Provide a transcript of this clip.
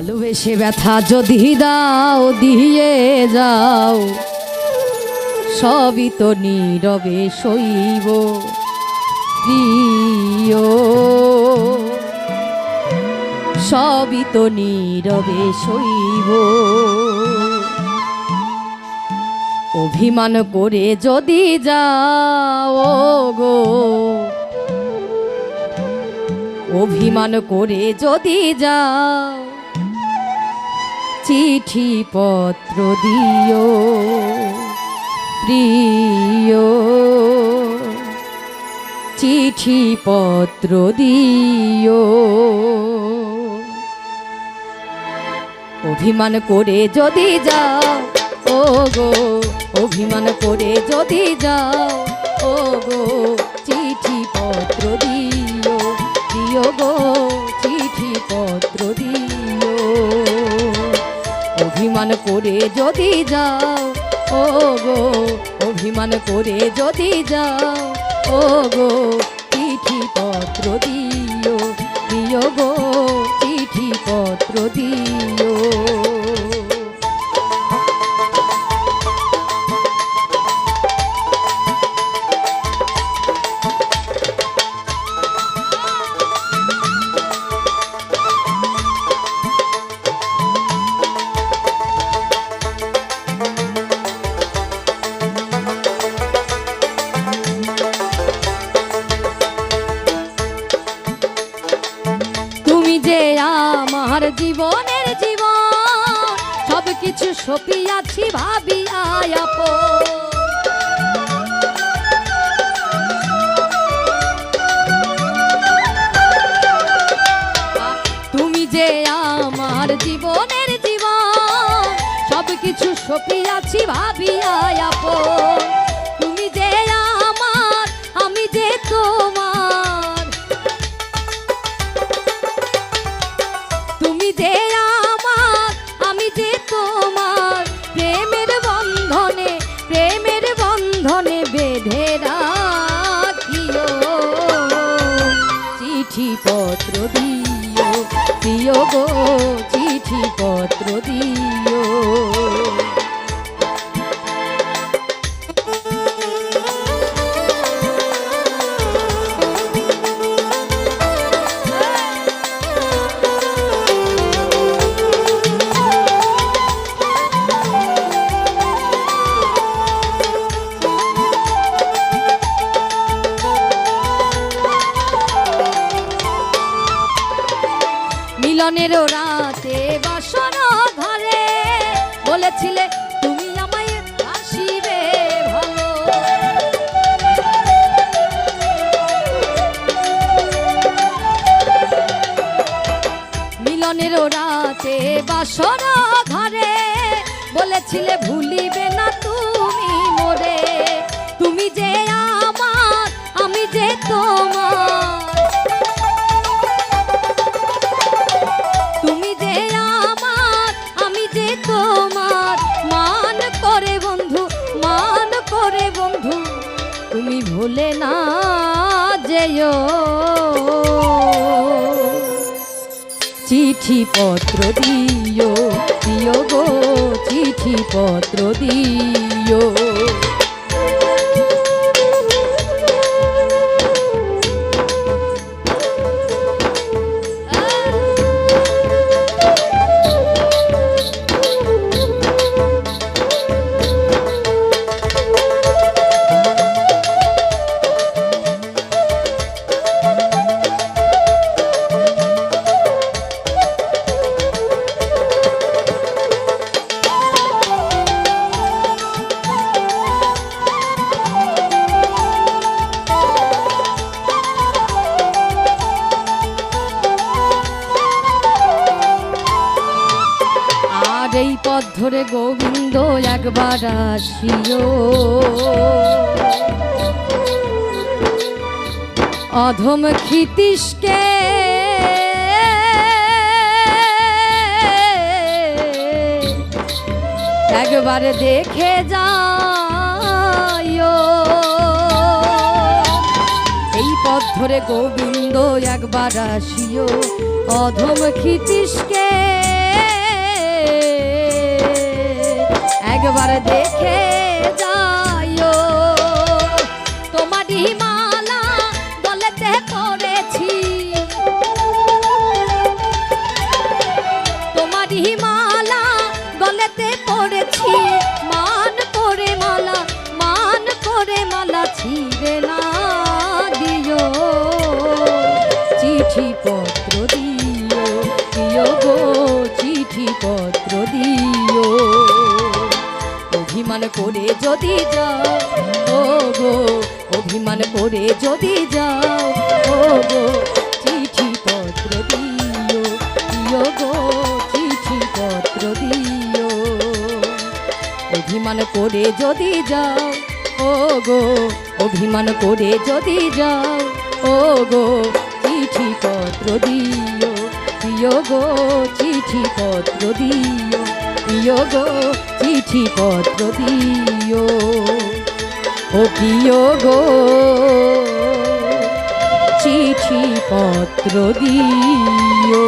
ভালোবেসে ব্যথা যদি দাও দিয়ে যাও, সবই তো নীরবে সইব প্রিয়, সবই তো নীরবে সইব। অভিমান করে যদি যাও গো, অভিমান করে যদি যাও, চিঠি পত্র দিও প্রিয়, চিঠি পত্র দিও। অভিমান করে যদি যাও ও গো, অভিমান করে যদি যাও ও গো, চিঠি পত্র দিও দিও গো, চিঠি পত্র দিও। অভিমান করে যদি যাও ও গো, অভিমান করে যদি যাও ও গো, চিঠি পত্র দিও দিও গো, চিঠি পত্র দিও। আমার জীবনের জীবন সব কিছু সপিয়াছি ভাবিয়া আপন, তুমি যে আমার জীবনের জীবন সব কিছু সপিয়াছি ভাবিয়া আপন। তুমি যে আমার, আমি যে তোমার, তুমি যে আমার, আমি যে তোমার, প্রেমের বন্ধনে, প্রেমের বন্ধনে বেঁধে রাখিও। চিঠি পত্র দিও দিও গো, চিঠি পত্র দিও। মিলনের রাতে বাসর ঘরে বলেছিলে তুমি আমায় আসিবে ভালো, মিলনের রাতে বাসর ঘরে বলেছিলে ভুলিবে না তুমি মোরে। তুমি যে আমার, আমি যে তোমার, তুমি যে আমার, আমি যে তোমার, মান করে বন্ধু, মান করে বন্ধু, তুমি ভুলে না যেও। চিঠি পত্র দিও দিও গো, চিঠি পত্র দিও। এই পথ ধরে গোবিন্দ একবার আসিও, অধম ক্ষিতীশকে একবার দেখে যাইও। এই পথ ধরে গোবিন্দ একবার আসিও, অধম ক্ষিতীশকে একবার দেখে যাইও। তোমারই মালা গলেতে পড়েছি, তোমারই মালা গলেতে পড়েছি, মান করে মালা, মান করে মালা ছিঁড়ে না দিও। চিঠি পত্র দিও, দিও গো চিঠি পত্র দিও। অভিমান করে যদি যাও ও গো, অভিমান করে যদি যাও ও গো, চিঠি পত্র দিও, দিও গো চিঠি পত্র দিও। অভিমান করে যদি যাও ও গো, অভিমান করে যদি যাও ও গো, চিঠি পত্র দিও, দিও গো চিঠি পত্র দিও, দিও গো চিঠি পত্র দিও। ও প্রিয় গো চিঠি পত্র দিও।